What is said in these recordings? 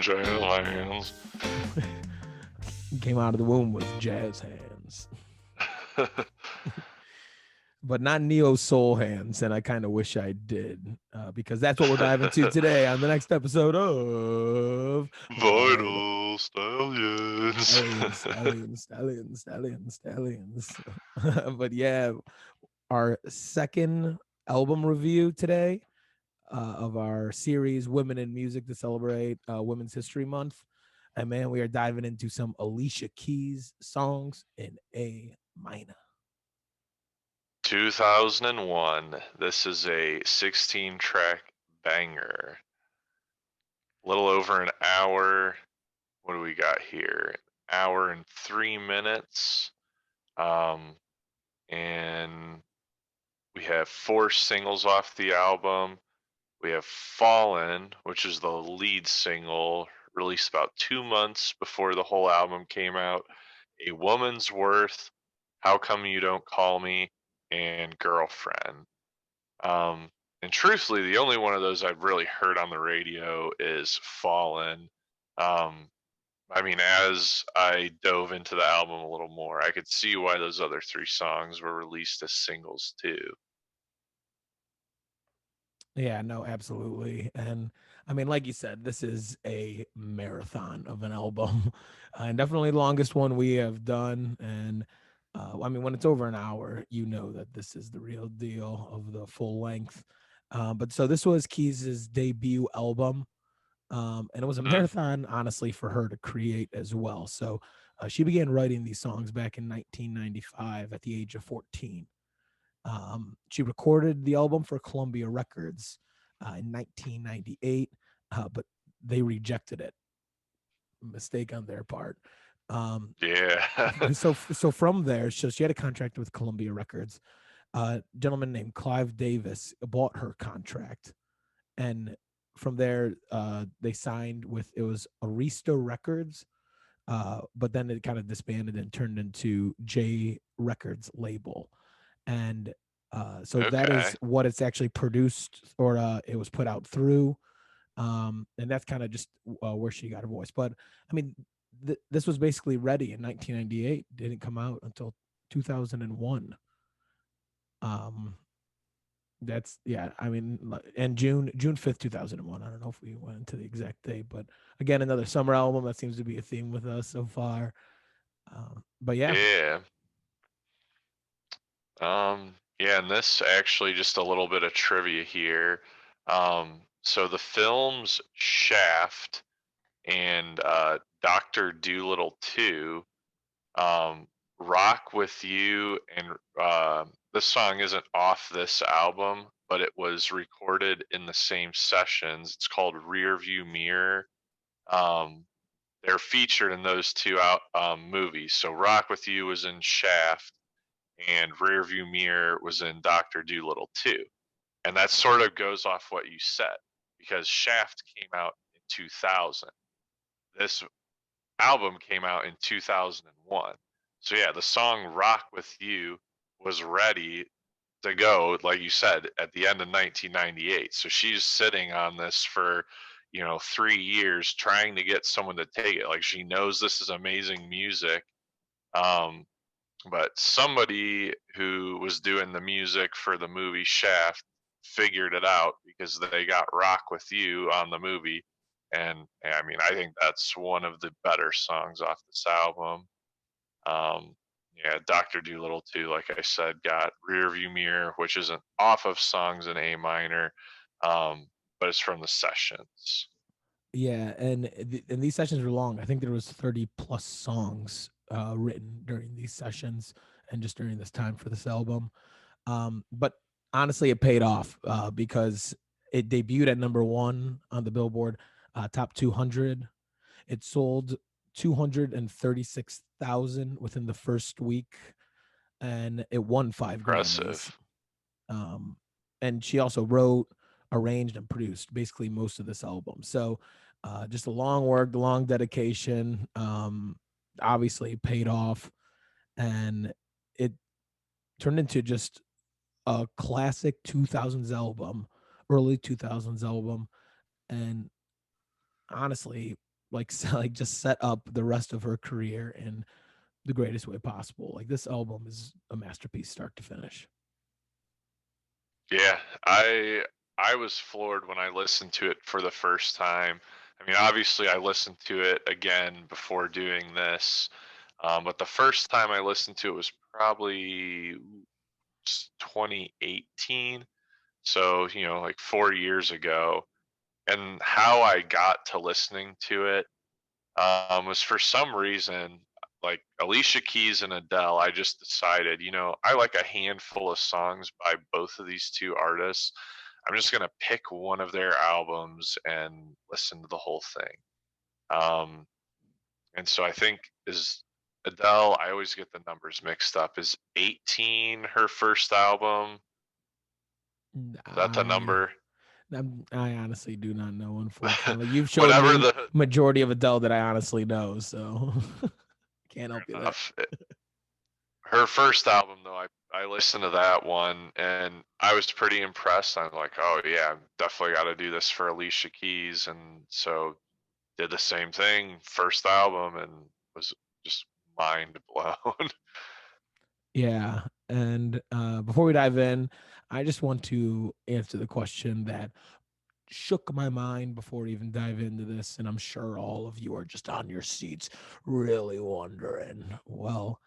Jazz hands. Came out of the womb with jazz hands. But not neo soul hands, and I kind of wish I did, because that's what we're diving into today on the next episode of Vital Stallions. Stallions. But yeah, our second album review today of our series, Women in Music, to celebrate Women's History Month. And man, we are diving into some Alicia Keys songs in A minor. 2001. This is a 16-track banger. A little over an hour. What do we got here? An hour and 3 minutes. And we have 4 singles off the album. We have Fallen, which is the lead single, released about 2 months before the whole album came out. A Woman's Worth, How Come You Don't Call Me, and Girlfriend. And truthfully, the only one of those I've really heard on the radio is Fallen. I mean, as I dove into the album a little more, I could see why those other 3 songs were released as singles too. Yeah, no, absolutely. And I mean, like you said, this is a marathon of an album, and definitely the longest one we have done. And I mean, when it's over an hour, you know that this is the real deal of the full length. But so this was Keys's debut album, and it was a marathon, honestly, for her to create as well. So she began writing these songs back in 1995 at the age of 14. She recorded the album for Columbia Records in 1998, but they rejected it. Mistake on their part. Yeah. so from there, so she had a contract with Columbia Records. A gentleman named Clive Davis bought her contract, and from there, they signed with, it was Arista Records, but then it kind of disbanded and turned into J Records label. And so that is what it's actually produced, or it was put out through. And that's kind of just where she got her voice. But I mean, this was basically ready in 1998. Didn't come out until 2001. That's, yeah, I mean, and June 5th, 2001. I don't know if we went into the exact date, but again, another summer album. That seems to be a theme with us so far. But yeah. Yeah, and this actually, just a little bit of trivia here. So the films Shaft and Dr. Dolittle 2, Rock With You, and this song isn't off this album, but it was recorded in the same sessions. It's called Rear View Mirror. They're featured in those 2 movies. So Rock With You was in Shaft, and Rearview Mirror was in Dr. Dolittle 2. And that sort of goes off what you said, because Shaft came out in 2000. This album came out in 2001. So yeah, the song Rock With You was ready to go, like you said, at the end of 1998. So she's sitting on this for 3 years trying to get someone to take it. Like, she knows this is amazing music. But somebody who was doing the music for the movie Shaft figured it out, because they got Rock With You on the movie. And I mean, I think that's one of the better songs off this album. Yeah, Dr. Dolittle 2, like I said, got Rearview Mirror, which isn't off of Songs in A minor, but it's from the sessions. Yeah, and these sessions were long. I think there was 30 plus songs written during these sessions and just during this time for this album. But honestly, it paid off because it debuted at #1 on the Billboard Top 200. It sold 236,000 within the first week, and it won 5 Grammys. And she also wrote, arranged, and produced basically most of this album. So just a long work, the long dedication, obviously paid off, and it turned into just a classic 2000s album, early 2000s album. And honestly, like like just set up the rest of her career in the greatest way possible. Like this album is a masterpiece, start to finish. Yeah, I was floored when I listened to it for the first time. I mean, obviously, I listened to it again before doing this, but the first time I listened to it was probably 2018. So, like 4 years ago. And how I got to listening to it was for some reason, like Alicia Keys and Adele. I just decided, I like a handful of songs by both of these two artists. I'm just gonna pick one of their albums and listen to the whole thing. Um, and so I think is Adele. I always get the numbers mixed up. Is 18 her first album? Is that the I number? I honestly do not know. Unfortunately, you've showed Whatever me the majority of Adele that I honestly know, so can't Fair help you there. enough. Her first album though, I listened to that one and I was pretty impressed. I'm like, oh yeah, definitely got to do this for Alicia Keys, and so did the same thing. First album and was just mind blown. Yeah, and before we dive in, I just want to answer the question that shook my mind before we even dive into this, and I'm sure all of you are just on your seats, really wondering. Well,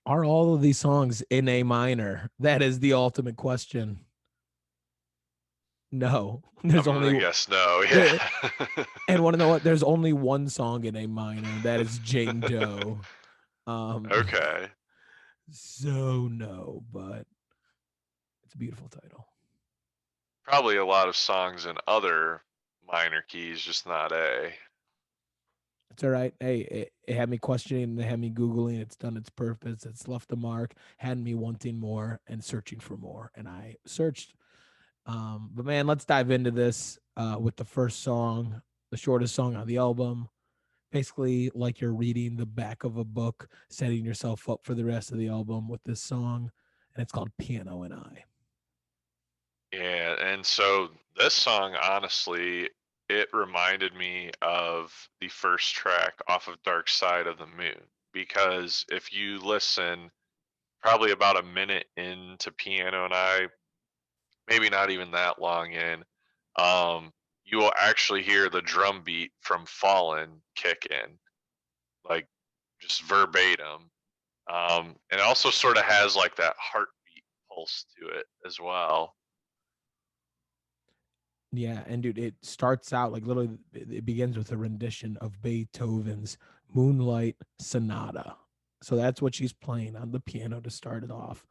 are all of these songs in A minor? That is the ultimate question. No, there's I'm gonna only guess no. there, Yeah. and want to know what? There's only one song in A minor. That is Jane Doe. Um, Okay. so no, but it's a beautiful title. Probably a lot of songs in other minor keys, just not A. It's all right. Hey, it had me questioning, it had me Googling, it's done its purpose, it's left a mark, had me wanting more and searching for more. And I searched. But man, let's dive into this with the first song, the shortest song on the album. Basically, like you're reading the back of a book, setting yourself up for the rest of the album with this song. And it's called Piano and I. Yeah, and so this song, honestly, it reminded me of the first track off of Dark Side of the Moon. Because if you listen, probably about a minute into Piano and I, maybe not even that long in, um, you will actually hear the drum beat from Fallen kick in, like just verbatim. And it also sort of has like that heartbeat pulse to it as well. Yeah, and dude, it starts out like literally it begins with a rendition of Beethoven's Moonlight Sonata. So that's what she's playing on the piano to start it off.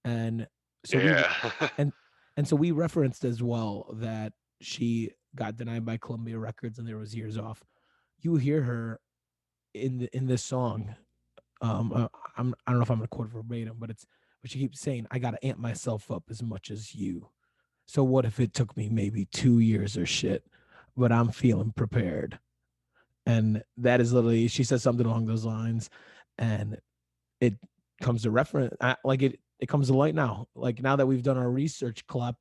And so we Yeah. and and so we referenced as well that she got denied by Columbia Records and there was years off. You hear her in this song. I don't know if I'm gonna quote verbatim, but she keeps saying, "I gotta amp myself up as much as you." So what if it took me maybe 2 years or shit, but I'm feeling prepared? And that is literally, she says something along those lines, and it comes to reference, like it comes to light now. Like now that we've done our research, Klep,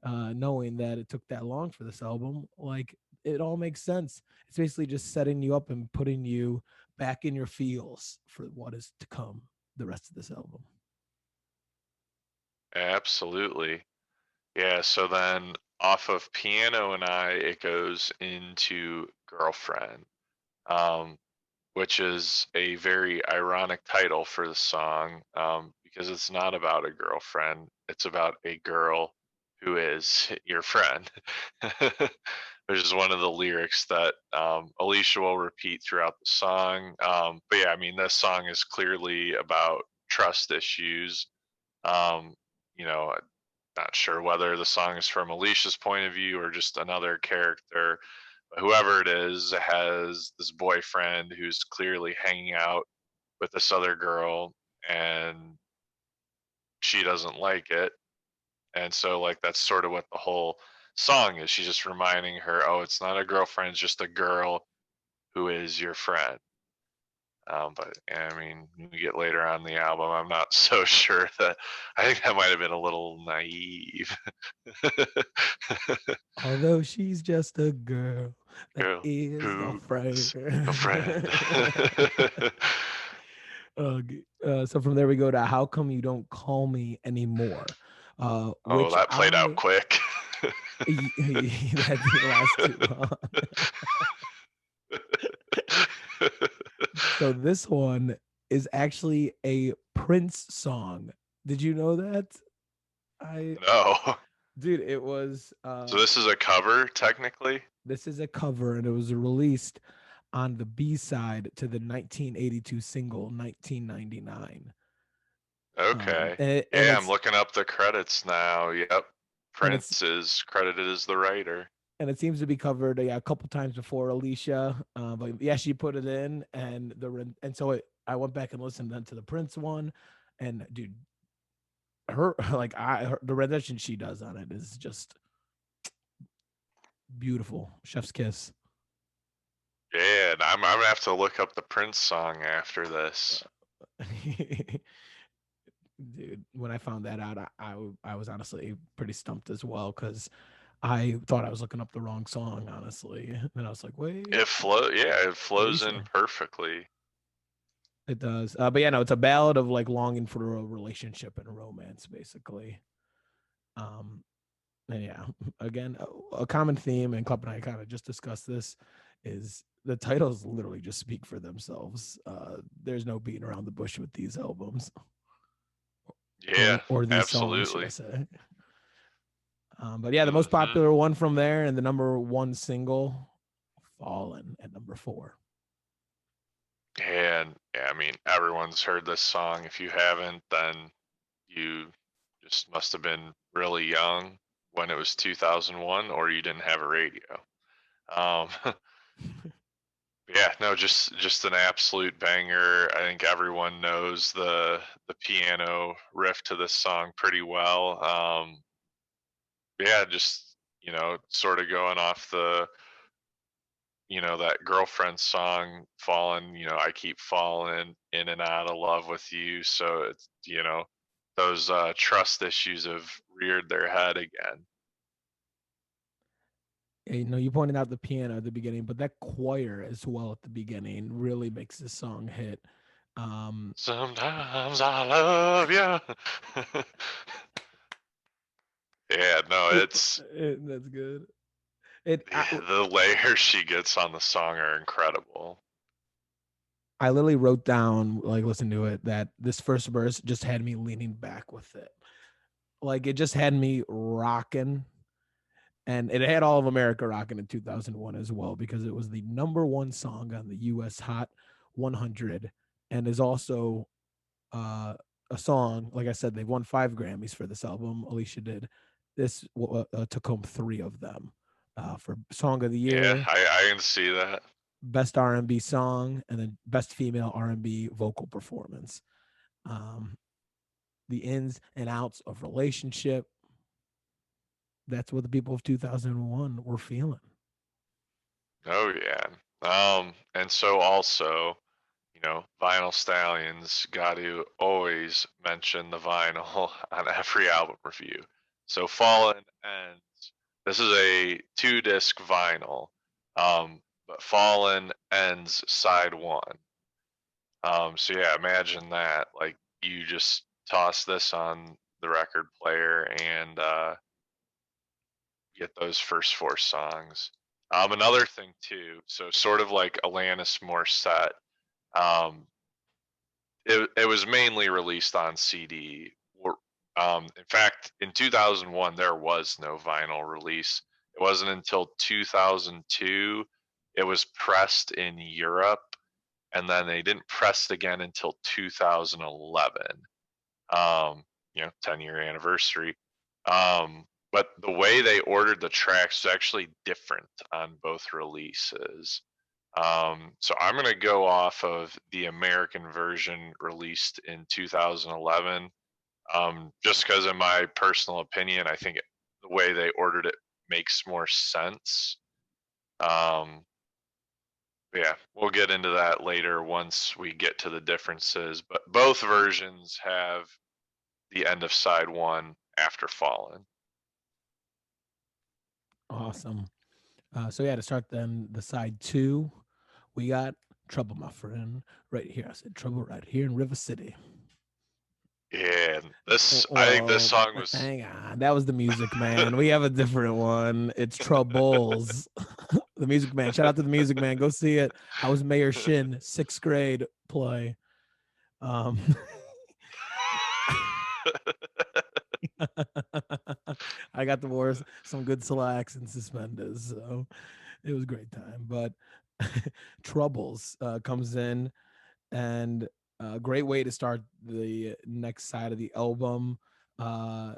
knowing that it took that long for this album, like it all makes sense. It's basically just setting you up and putting you back in your feels for what is to come the rest of this album. Absolutely. Yeah, so then off of Piano and I, it goes into Girlfriend, um, which is a very ironic title for the song, because it's not about a girlfriend, it's about a girl who is your friend, which is one of the lyrics that Alicia will repeat throughout the song. But yeah, I mean, this song is clearly about trust issues. Um, you know, not sure whether the song is from Alicia's point of view or just another character. But whoever it is has this boyfriend who's clearly hanging out with this other girl, and she doesn't like it. And so, like, that's sort of what the whole song is. She's just reminding her, oh, it's not a girlfriend, it's just a girl who is your friend. But I mean, when we get later on in the album, I'm not so sure that I think that might have been a little naive. Although she's just a girl that Girl is who's afraid. a friend. So from there we go to "How Come You Don't Call Me Anymore," Oh, which that played out I quick. that didn't last too long. So this one is actually a Prince song. Did you know that? I No. Dude, it was So this is a cover, technically? this is a cover and it was released on the B side to the 1982 single 1999. Okay. And Yeah, I'm looking up the credits now. Yep. it's Prince is credited as the writer. and it seems to be covered a couple times before Alicia. But yeah, she put it in, and so I went back and listened then to the Prince one, and dude, the rendition she does on it is just beautiful, chef's kiss. Yeah, and I'm gonna have to look up the Prince song after this. Dude, when I found that out, I was honestly pretty stumped as well because I thought I was looking up the wrong song, honestly. And I was like, wait, It flows in Alicia. perfectly. It does. But yeah, no, it's a ballad of like longing for a relationship and romance, basically. Um, and yeah, again, a common theme, and Klep and I kind of just discussed this, is the titles literally just speak for themselves. There's no beating around the bush with these albums, Yeah, or these songs, should I absolutely. say. But yeah, the most Hmm. popular one from there and the number one single, Fallen, at number 4. And yeah, I mean, everyone's heard this song. If you haven't, then you just must have been really young when it was 2001, or you didn't have a radio. Um, yeah, no, just an absolute banger. I think everyone knows the piano riff to this song pretty well. Yeah, just sort of going off that girlfriend song, falling. I keep falling in and out of love with you. So it's those trust issues have reared their head again. You pointed out the piano at the beginning, but that choir as well at the beginning really makes this song hit. Um, Sometimes I love you. Yeah, no, it's that's good. It yeah, the layers she gets on the song are incredible. I literally wrote down, like, listen to it, that this first verse just had me leaning back with it. Like, it just had me rocking. And it had all of America rocking in 2001 as well, because it was the number one song on the US Hot 100 and is also a song. Like I said, they've won 5 Grammys for this album. Alicia did. This took home 3 of them for Song of the Yeah, Year, I can see that. Best R&B Song, and then Best Female R&B Vocal Performance. Um, the ins and outs of relationship. That's what the people of 2001 were feeling. Oh yeah. And so also, Vinyl Stallions got to always mention the vinyl on every album review. So Fallen ends. This is a 2-disc vinyl, but Fallen ends side one. So yeah, imagine that. Like you just toss this on the record player and get those first 4 songs. Another thing too, so sort of like Alanis Morissette, um, it was mainly released on CD. In fact, in 2001 there was no vinyl release. It wasn't until 2002 it was pressed in Europe, and then they didn't press it again until 2011. 10-year anniversary. But the way they ordered the tracks is actually different on both releases. So I'm going to go off of the American version released in 2011, just because, in my personal opinion, I think the way they ordered it makes more sense. Um, Yeah, we'll get into that later once we get to the differences. But both versions have the end of side one after Fallen. Awesome. So yeah, to start then the side two, we got Trouble, my friend, right here. I said Trouble right here in River City. Yeah, this I think this Well, song was. hang on. That was the Music Man. We have a different one. It's Troubles. The Music Man. Shout out to the Music Man. Go see it. I was Mayor Shin, sixth grade play. Um, I got to wear some good slacks and suspenders, so it was a great time. But Troubles comes in, and a great way to start the next side of the album. Uh,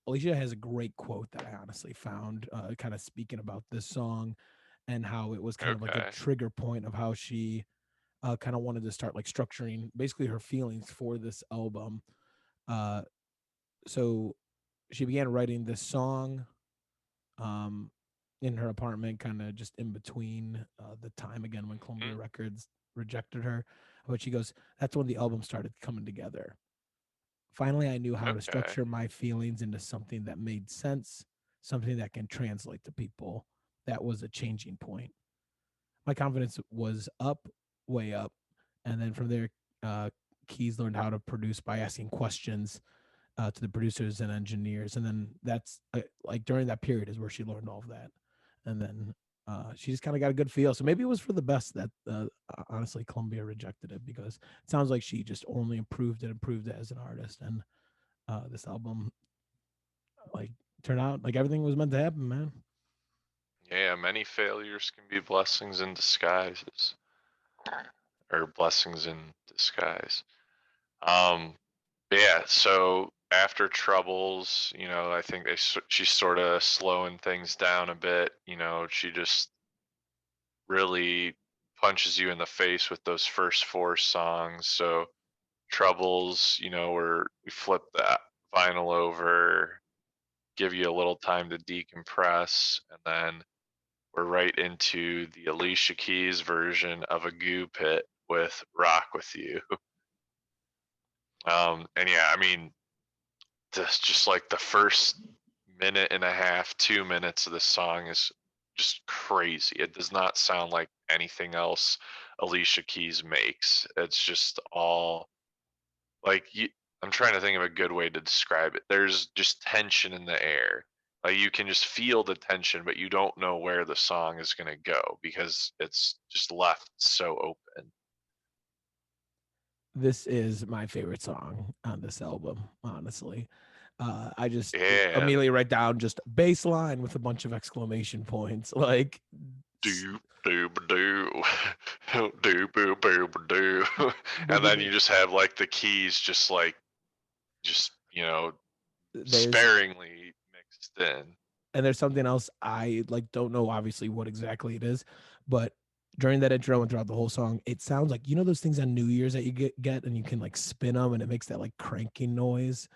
Alicia has a great quote that I honestly found, kind of speaking about this song and how it was kind of like a Okay. trigger point of how she kind of wanted to start like structuring basically her feelings for this album. Uh, so she began writing this song um, in her apartment, kind of just in between the time again when Columbia Hmm. Records rejected her. But she goes, that's when the album started coming together. Finally, I knew how to Okay. structure my feelings into something that made sense, something that can translate to people. That was a changing point. My confidence was up, way up. And then from there, uh, Keys learned how to produce by asking questions to the producers and engineers. And then that's like during that period is where she learned all of that. And then she just kind of got a good feel. So maybe it was for the best that honestly Columbia rejected it, because it sounds like she just only improved and improved as an artist. And this album like turned out like everything was meant to happen, man. Yeah, many failures can be blessings in disguises, or blessings in disguise. Um, yeah. So after Troubles, I think she's sort of slowing things down a bit. She just really punches you in the face with those first four songs. So Troubles, where we flip that vinyl over, give you a little time to decompress, and then we're right into the Alicia Keys version of a goo pit with Rock With You. And yeah, I mean, just like the first minute and a half, 2 minutes of the song is just crazy. It does not sound like anything else Alicia Keys makes. It's just all like I'm trying to think of a good way to describe it. There's just tension in the air. Like you can just feel the tension, but you don't know where the song is going to go because it's just left so open. This is my favorite song on this album, honestly. I just And immediately write down just bass line with a bunch of exclamation points. Like, do do do do boo boo do, and then you just have like the keys just there's sparingly mixed in. there's something else I like don't know obviously what exactly it is, but during that intro and throughout the whole song, it sounds like those things on New Year's that you get and you can like spin them and it makes that like cranking noise.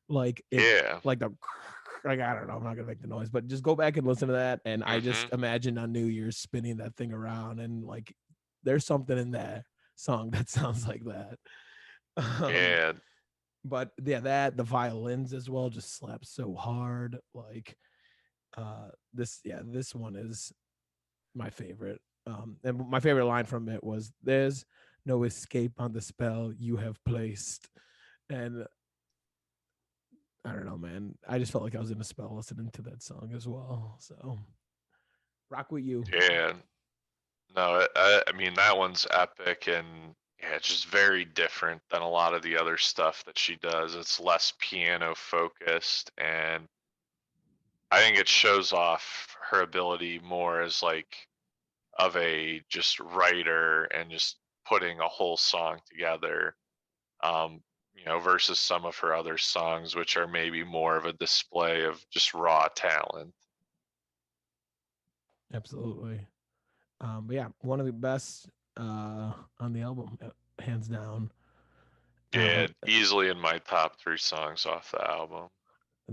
Like it Yeah. like the like I don't know, I'm not gonna make the noise, but just go back and listen to that. And I Mhm. just imagine on New Year's spinning that thing around, and like there's something in that song that sounds like that. Um, Yeah. but yeah, that the violins as well just slaps so hard. Like this one is my favorite. And my favorite line from it was there's no escape on the spell you have placed. And I don't know, man. I just felt like I was in a spell listening to that song as well. So rock with you. Yeah. No, I mean that one's epic, and yeah, it's just very different than a lot of the other stuff that she does. It's less piano focused, and I think it shows off her ability more as like of a just writer and just putting a whole song together. Um, versus some of her other songs, which are maybe more of a display of just raw talent. Absolutely. But yeah, one of the best on the album, hands down. Uh, Yeah, easily in my top three songs off the album.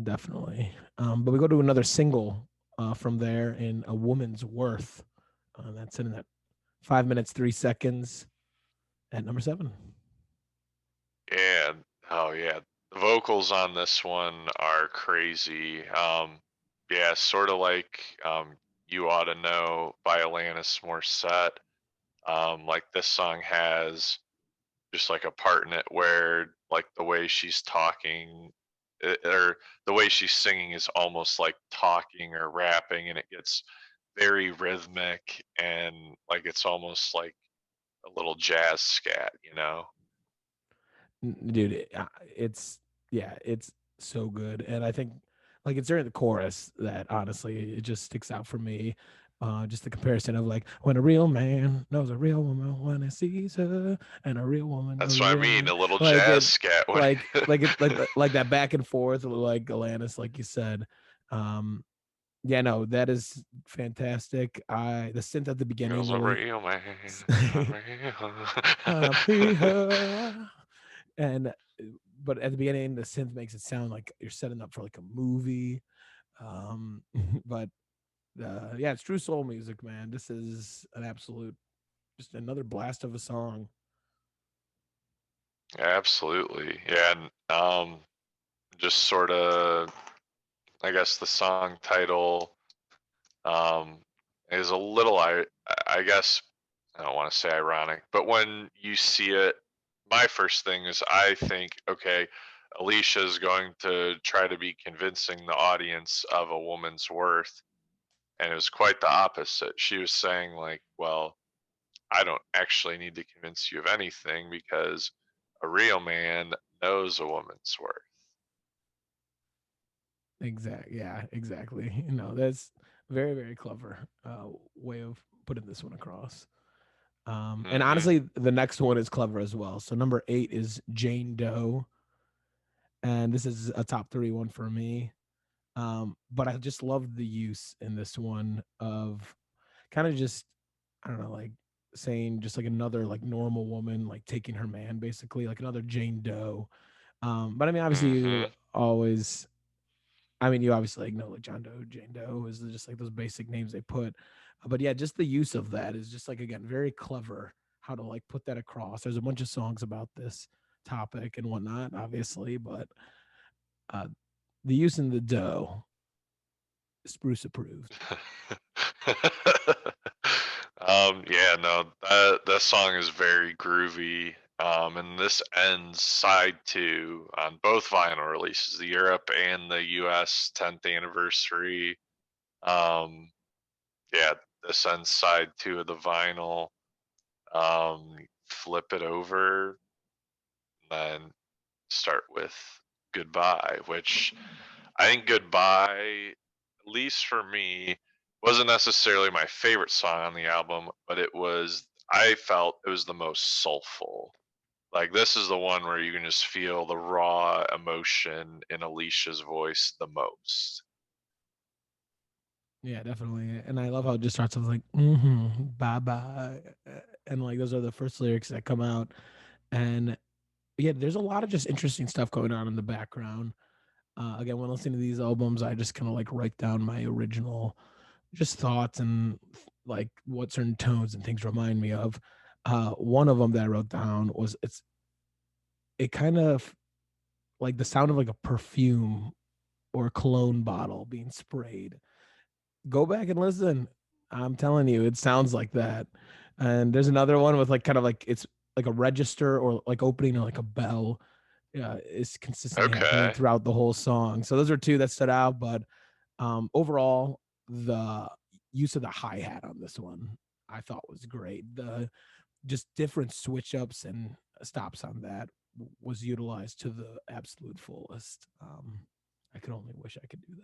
Definitely. But we go to another single from there in A Woman's Worth. That's in that 5 minutes 3 seconds at number 7. And oh yeah, the vocals on this one are crazy. Yeah, sort of like "You Ought to Know" by Alanis Morissette. Like this song has just like a part in it where like the way she's talking or the way she's singing is almost like talking or rapping, and it gets very rhythmic and like it's almost like a little jazz scat, you know? Dude, it's yeah, it's so good, and I think like it's during the chorus that honestly it just sticks out for me. Just the comparison of like when a real man knows a real woman when he sees her, and a real woman That's knows a what I real mean, man. a little Like jazz it, scat when like that back and forth, like Alanis, like you said. Um, yeah, no, that is fantastic. The synth at the he beginning was a really, real man. A real and but at the beginning the synth makes it sound like you're setting up for like a movie. But yeah, it's true soul music, man. This is an absolute, just another blast of a song. Absolutely. Yeah, and just sort of I guess the song title um is a little I guess I don't want to say ironic, but when you see it, my first thing is I think, okay, Alicia is going to try to be convincing the audience of a woman's worth, and it was quite the opposite. She was saying like, well, I don't actually need to convince you of anything because a real man knows a woman's worth. Yeah, exactly. That's very, very clever way of putting this one across. And Hmm. honestly, the next one is clever as well. So number 8 is Jane Doe, and this is a top 3 one for me. But I just love the use in this one of kind of just, I don't know, like saying just like another like normal woman like taking her man, basically like another Jane Doe. But I mean, obviously Hmm. you always, I mean, you obviously like know like John Doe, Jane Doe is just like those basic names they put. But yeah, just the use of that is just like, again, very clever how to like put that across. There's a bunch of songs about this topic and whatnot, obviously, but uh, the use in the dough, Spruce approved. Yeah, no, that song is very groovy. And this ends side two on both vinyl releases, the Europe and the US 10th anniversary. Um, yeah, this ends side two of the vinyl. Flip it over, and then start with Goodbye, which I think Goodbye, at least for me, wasn't necessarily my favorite song on the album, but I felt it was the most soulful. Like this is the one where you can just feel the raw emotion in Alicia's voice the most. Yeah, definitely. And I love how it just starts off like, bye bye. And like those are the first lyrics that come out. And yeah, there's a lot of just interesting stuff going on in the background. Again, when listening to these albums, I just kind of like write down my original just thoughts and like what certain tones and things remind me of. One of them that I wrote down was it kind of like the sound of like a perfume or a cologne bottle being sprayed. Go back and listen. I'm telling you, it sounds like that. And there's another one with like kind of like it's like a register or like opening or like a bell. Yeah, is consistently happening Okay. throughout the whole song. So those are two that stood out. But overall, the use of the hi hat on this one I thought was great. The just different switch ups and stops on that was utilized to the absolute fullest. I could only wish I could do that.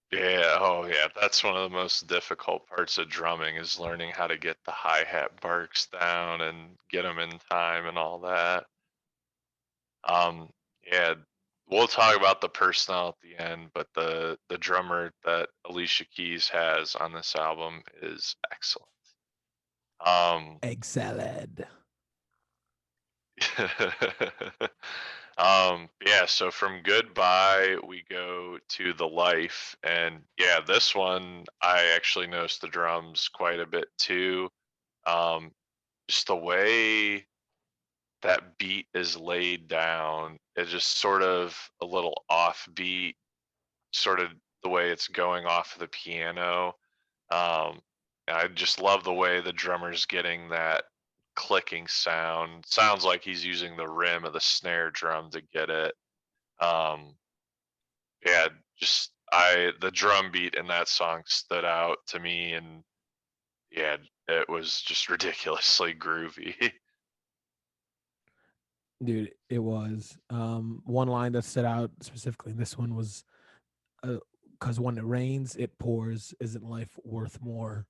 Yeah, oh yeah, that's one of the most difficult parts of drumming is learning how to get the hi-hat barks down and get them in time and all that. Um, yeah, we'll talk about the personnel at the end, but the drummer that Alicia Keys has on this album is excellent. Um, Egg salad. Yeah, so from Goodbye we go to The Life, and yeah, this one I actually noticed the drums quite a bit too. Um, just the way that beat is laid down, it's just sort of a little offbeat, sort of the way it's going off of the piano. Um, I just love the way the drummer's getting that clicking sound. Sounds like he's using the rim of the snare drum to get it. Um, yeah, just the drum beat in that song stood out to me, and yeah, it was just ridiculously groovy. Dude, it was. One line that stood out specifically in this one was, because when it rains, it pours. Isn't life worth more?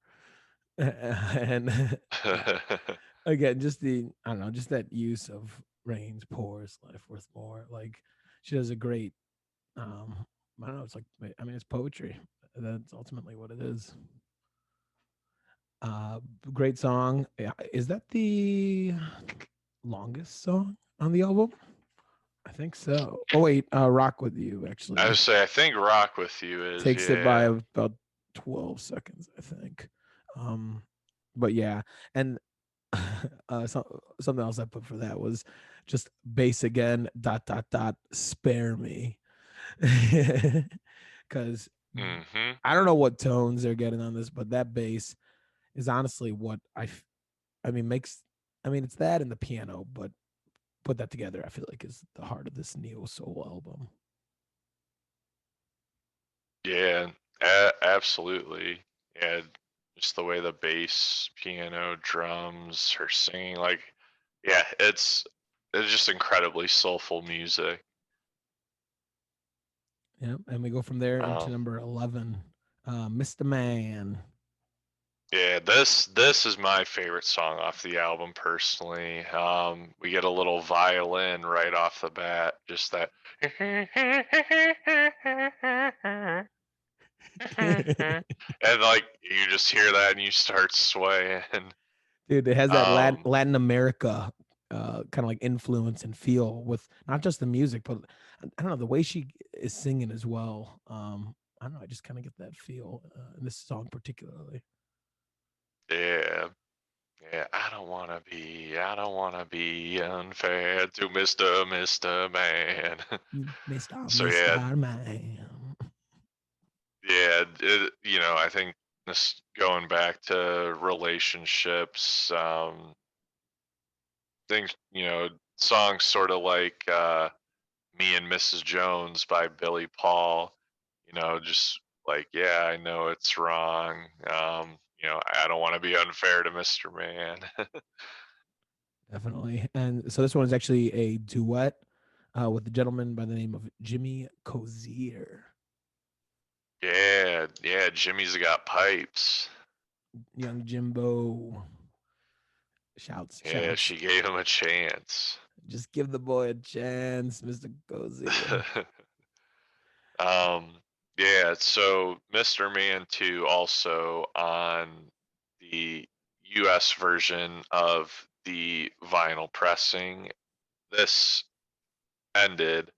And again, just I don't know, just that use of rains, pours, life worth more. Like she does a great, um, I don't know, it's like, I mean, it's poetry. That's ultimately what it is. Uh, Great song. Yeah, is that the longest song on the album? I think so. Oh wait, Rock with You I would actually say I think Rock with You is, takes it by yeah. about 12 seconds, I think. Um, but yeah, and something else I put for that was just bass again, dot dot dot, spare me, because Hmm. I don't know what tones they're getting on this, but that bass is honestly what I mean makes. I mean, it's that and the piano, but put that together, I feel like is the heart of this neo soul album. Yeah, absolutely. Yeah, just the way the bass, piano, drums, her singing, like, yeah, it's just incredibly soulful music. Yeah, and we go from there into Um, number 11, Mr. Man. yeah, this is my favorite song off the album personally. We get a little violin right off the bat, just that, and like you just hear that and you start swaying. Dude, it has that Um, Latin America kind of like influence and feel with not just the music, but I don't know the way she is singing as well. I don't know, I just kind of get that feel in this song particularly. yeah. Yeah, I don't wanna be unfair to Mr. Man. Mr. So yeah, Mr. Man. yeah, I think this going back to relationships, things, songs sort of like Me and Mrs. Jones by Billy Paul, just like, yeah, I know it's wrong. I don't want to be unfair to Mr. Man. Definitely. And so this one is actually a duet with a gentleman by the name of Jimmy Cozier. Yeah, yeah, Jimmy's got pipes. Young Jimbo. Shouts, Yeah, shouts. she gave him a chance. Just give the boy a chance, Mr. Cozier. um, yeah, so Mr. Man 2 also on the US version of the vinyl pressing. This ended.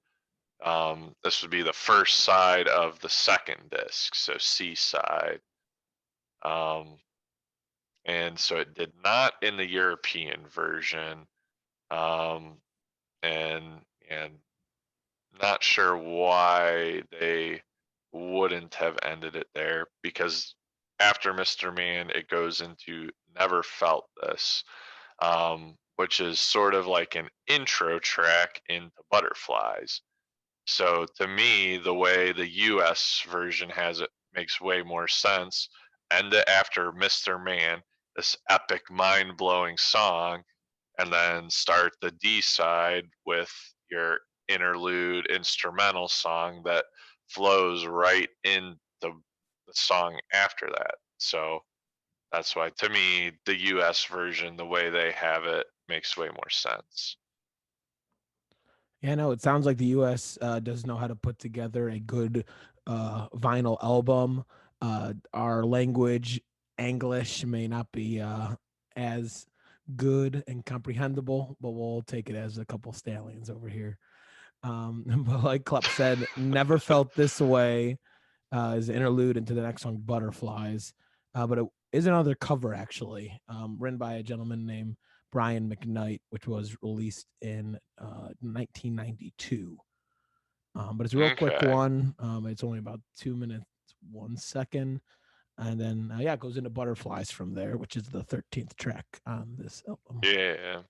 This would be the first side of the second disc, so C side. Um, and so it did not in the European version. Um, and not sure why they wouldn't have ended it there, because after Mr. Man it goes into Never Felt This, which is sort of like an intro track into Butterflies. So to me, the way the US version has it makes way more sense. End it after Mr. Man, this epic, mind blowing song, and then start the D side with your interlude instrumental song that flows right into the song after that. So that's why, to me, the US version, the way they have it, makes way more sense. Yeah, no, it sounds like the US does know how to put together a good vinyl album. Our language, English, may not be as good and comprehensible, but we'll take it as a couple stallions over here. But like Klep said, never felt this way is an interlude into the next song, Butterflies. But it is another cover, actually, written by a gentleman named Brian McKnight, which was released in 1992. But it's a real quick Okay. one. It's only about 2 minutes, 1 second. And then, yeah, it goes into Butterflies from there, which is the 13th track on this album. Yeah.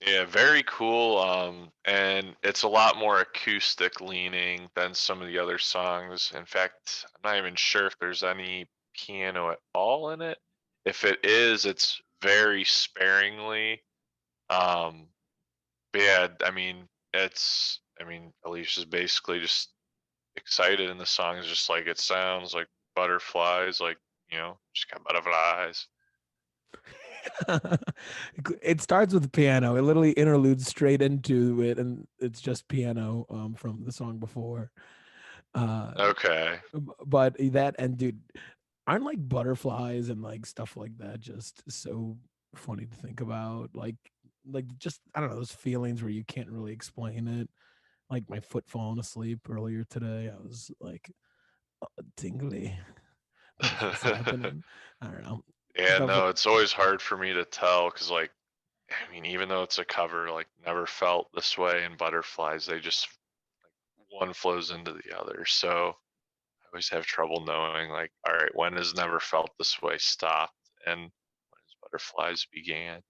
Yeah, very cool. And it's a lot more acoustic leaning than some of the other songs. In fact, I'm not even sure if there's any piano at all in it. If it is, it's very sparingly. Um, but yeah, I mean, Alicia's basically just excited, and the song is just like it sounds like butterflies, like, just got butterflies. It starts with the piano. It literally interludes straight into it, and it's just piano from the song before. Uh, Okay. but that and dude, aren't like butterflies and like stuff like that just so funny to think about? Like just I don't know those feelings where you can't really explain it. Like my foot falling asleep earlier today, I was like tingly. What is this happening? I don't know. Yeah, Stuff. no, it's always hard for me to tell because, like, I mean, even though it's a cover, like, never felt this way in butterflies. They just, one flows into the other. So I always have trouble knowing, like, all right, when has never felt this way stopped and when has butterflies began?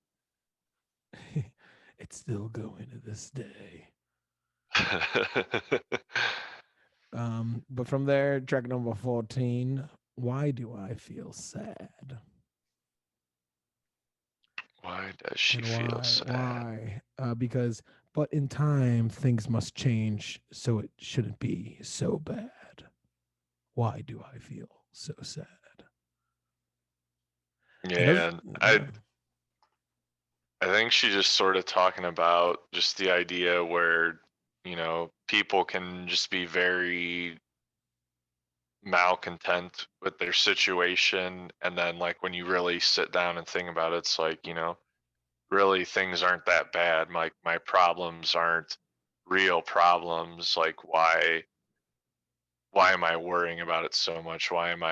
It's still going to this day. But from there, track number 14, Why Do I Feel Sad? Why does she And feel why? sad? Why? Because, but in time, things must change, so it shouldn't be so bad. Why do I feel so sad? It does, Yeah, and yeah. I think she's just sort of talking about just the idea where, people can just be very malcontent with their situation, and then, like, when you really sit down and think about it, it's like, really things aren't that bad. My problems aren't real problems. Like, why am I worrying about it so much? Why am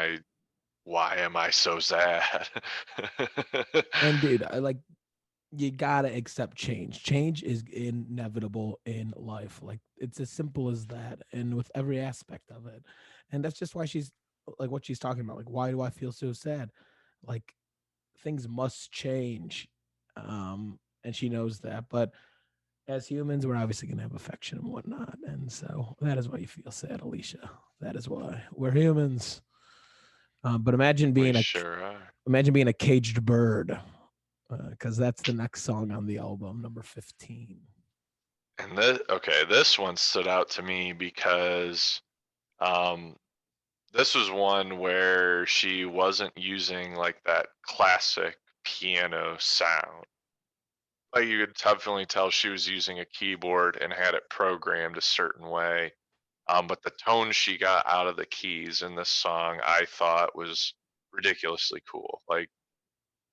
I so sad? And dude, I like you gotta accept change. Change is inevitable in life. Like it's as simple as that, and with every aspect of it. And that's just why she's like what she's talking about. Like, why do I feel so sad? Like things must change, and she knows that. But as humans, we're obviously gonna have affection and whatnot, and so that is why you feel sad, Alicia. That is why we're humans. But We sure are. imagine being a caged bird because that's the next song on the album, number 15. And this one stood out to me because um, this was one where she wasn't using like that classic piano sound. Like, you could definitely tell she was using a keyboard and had it programmed a certain way. But the tone she got out of the keys in this song, I thought was ridiculously cool. Like,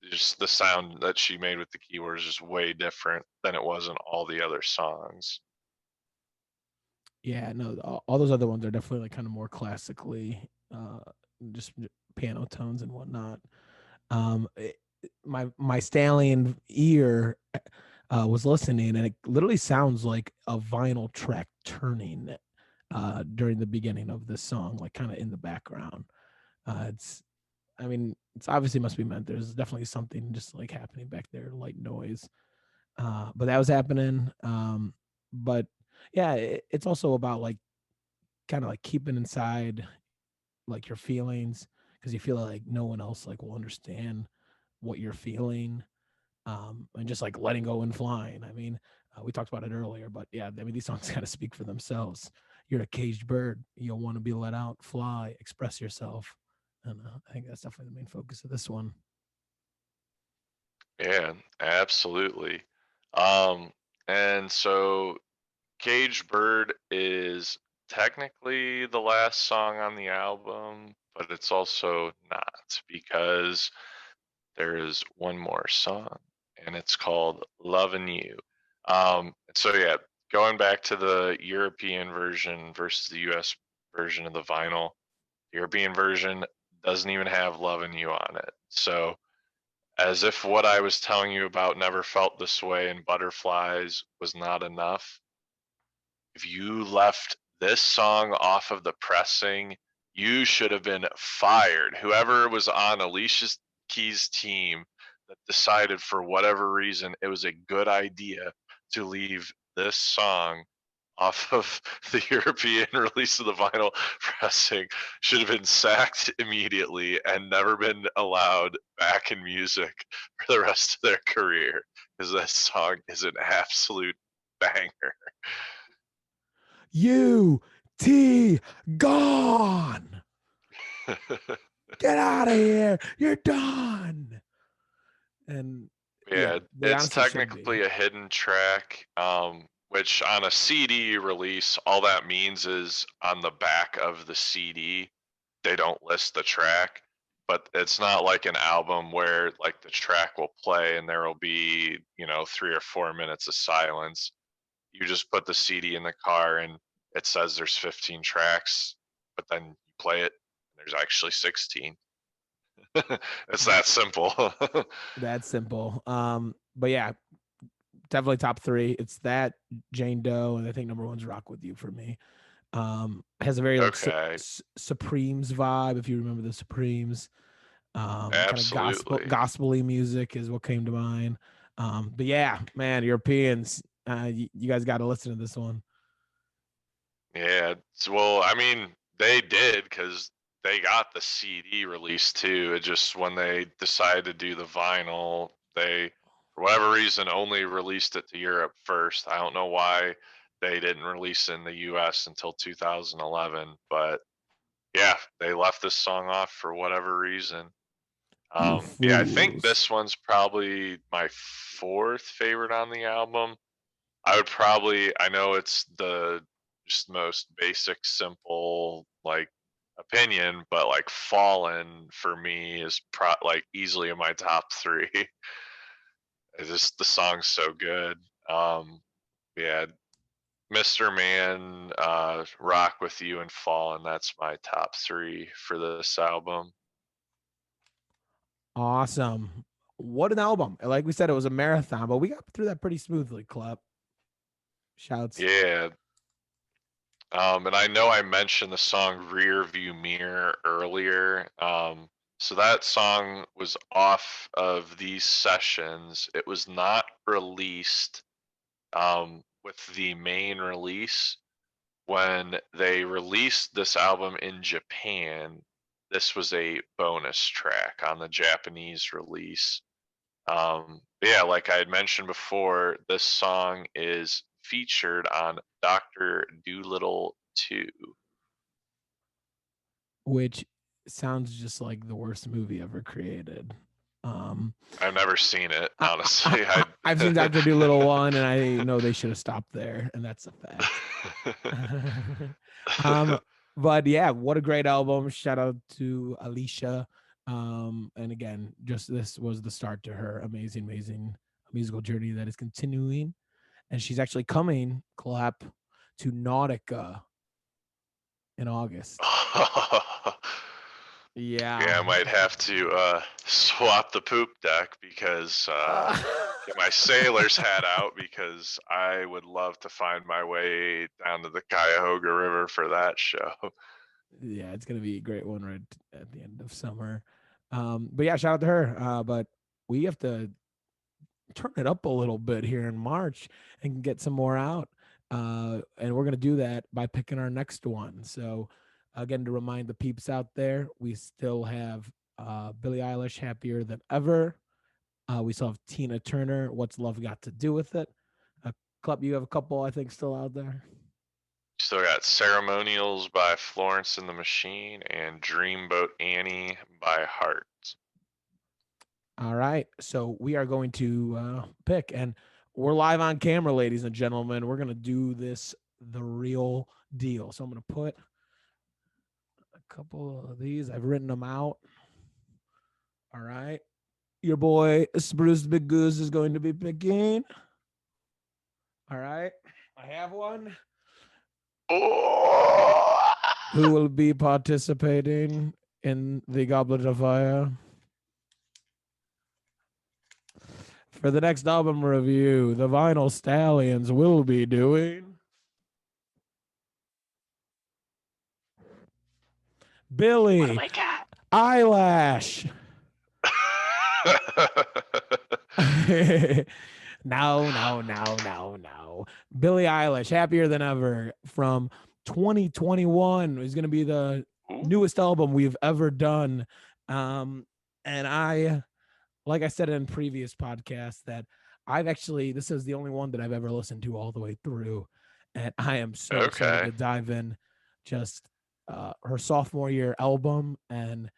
just the sound that she made with the keyboard is just way different than it was in all the other songs. Yeah, no, all those other ones are definitely like kind of more classically, just piano tones and whatnot. My stallion ear was listening, and it literally sounds like a vinyl track turning during the beginning of this song, like kind of in the background. It's, I mean, it's obviously must be meant. There's definitely something just like happening back there, light noise. But that was happening. But yeah, it's also about like kind of like keeping inside like your feelings because you feel like no one else like will understand what you're feeling, and just like letting go and flying. I mean, we talked about it earlier, but yeah, I mean these songs kind of speak for themselves. You're a caged bird, you'll want to be let out, fly, express yourself. And I think that's definitely the main focus of this one. Yeah, absolutely. Um, and so Cage Bird is technically the last song on the album, but it's also not because there is one more song and it's called Lovin' You. So yeah, going back to the European version versus the US version of the vinyl, the European version doesn't even have Lovin' You on it. So, as if what I was telling you about Never Felt This Way and Butterflies was not enough, if you left this song off of the pressing, you should have been fired. Whoever was on Alicia Keys' team that decided for whatever reason it was a good idea to leave this song off of the European release of the vinyl pressing should have been sacked immediately and never been allowed back in music for the rest of their career, because that song is an absolute banger. UT gone. Get out of here. You're done. And yeah, Yeah, they it's honestly should be. technically a hidden track, which on a CD release, all that means is on the back of the CD, they don't list the track. But it's not like an album where like the track will play and there will be, 3 or 4 minutes of silence. You just put the CD in the car and it says there's 15 tracks, but then you play it and there's actually 16. It's that simple. That's simple. But yeah, definitely top three. It's that, Jane Doe, and I think number one's Rock With You for me. Has a very like Okay, Supremes vibe, if you remember the Supremes. Kind of absolutely. gospely music is what came to mind. But yeah, man, Europeans, you guys got to listen to this one. Yeah. Well, I mean, they did because they got the CD release too. It just when they decided to do the vinyl, they, for whatever reason, only released it to Europe first. I don't know why they didn't release it in the US until 2011, but yeah, they left this song off for whatever reason. You Yeah, I think fools. this one's probably my fourth favorite on the album. I would probably, I know it's the just most basic, simple, like opinion, but like Fallen for me is like easily in my top three. It's just the song's so good. Yeah, Mr. Man, Rock With You, and Fallen. That's my top three for this album. Awesome. What an album. Like we said, it was a marathon, but we got through that pretty smoothly, Club. Shouts. Yeah, and I know I mentioned the song Rear View Mirror earlier. So that song was off of these sessions. It was not released with the main release. When they released this album in Japan, this was a bonus track on the Japanese release. Yeah, like I had mentioned before, this song is featured on Doctor Doolittle 2. Which sounds just like the worst movie ever created. Um, I've never seen it, honestly. I've seen Doctor Doolittle one, and I know they should have stopped there, and that's a fact. um, but yeah, what a great album! Shout out to Alicia. And again, just this was the start to her amazing musical journey that is continuing, and she's actually coming, Clap, to Nautica in August. Yeah. Yeah, I might have to swap the poop deck because get my sailor's hat out because I would love to find my way down to the Cuyahoga River for that show. Yeah, it's gonna be a great one right at the end of summer. But yeah, shout out to her. But we have to turn it up a little bit here in March and get some more out. And we're gonna do that by picking our next one. So again, to remind the peeps out there, we still have Billie Eilish, Happier Than Ever. We still have Tina Turner, What's Love Got to Do with It? Club, you have a couple, I think, still out there. Still got Ceremonials by Florence and the Machine and Dreamboat Annie by Heart. All right. So we are going to pick, and we're live on camera, ladies and gentlemen. We're going to do this the real deal. So I'm going to put a couple of these. I've written them out. All right. Your boy, Spruce Big Goose, is going to be picking. All right. I have one. Oh! Who will be participating in the Goblet of Fire? For the next album review, the Vinyl Stallions will be doing Billy Eyelash. No. Billie Eilish, Happier Than Ever from 2021 is going to be the newest album we've ever done. And like I said in previous podcasts, that this is the only one that I've ever listened to all the way through. And I am so excited to dive in. Just her sophomore year album and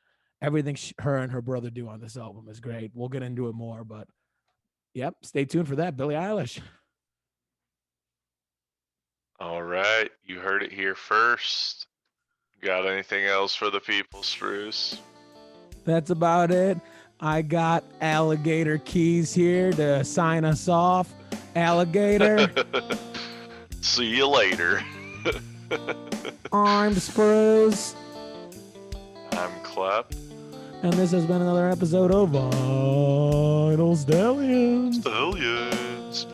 everything her and her brother do on this album is great. We'll get into it more, but yep, stay tuned for that. Billie Eilish. All right, you heard it here first. Got anything else for the people, Spruce? That's about it. I got Alligator Keys here to sign us off. Alligator. See you later. I'm Spruce. I'm Klep. And this has been another episode of Vinyl Stallions. Stallions.